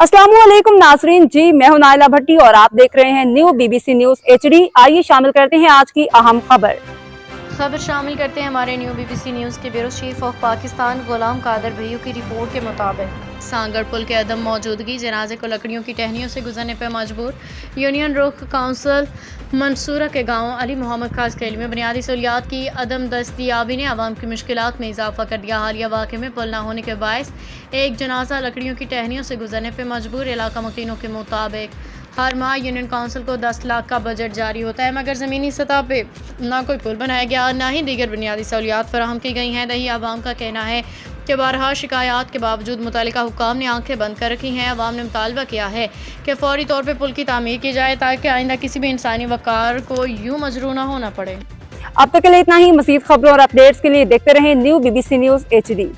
अस्सलामुअलैकुम नाजरीन जी, मैं हूं नाइला भट्टी और आप देख रहे हैं न्यू BBC न्यूज HD। आइए शामिल करते हैं आज की अहम खबर शामिल करते हैं हमारे न्यू BBC न्यूज़ के ब्यूरो चीफ ऑफ पाकिस्तान गुलाम कादर भैयू की रिपोर्ट के मुताबिक सांगड़ पुल के अदम मौजूदगी जनाजे को लकड़ियों की टहनियों से गुजरने पर मजबूर। यूनियन रुख काउंसिल मंसूरा के गांव अली मोहम्मद खास कैली में बुनियादी सहूलियात की अदम दस्तयाबी ने आवाम की मुश्किलात में इजाफा कर दिया। हालिया वाक़े में पुल न होने के बायस एक जनाजा लकड़ियों की टहनियों से गुजरने पर मजबूर। इलाका मुकीनों के मुताबिक हर माह यूनियन काउंसिल को 10 लाख का बजट जारी होता है, मगर ज़मीनी सतह पे ना कोई पुल बनाया गया, ना ही दीगर बुनियादी सहूलियात फराहम की गई हैं। दही आवाम का कहना है कि बारहा शिकायत के बावजूद मुतल्लिका हुक्काम ने आंखें बंद कर रखी हैं। आवाम ने मुतालबा किया है कि फौरी तौर पर पुल की तामीर की जाए ताकि आइंदा किसी भी इंसानी वक़ार को यूँ मजरू ना होना पड़े। अब तक के लिए इतना ही। मज़ीद खबरों और अपडेट्स के लिए देखते रहें न्यू BBC न्यूज HD।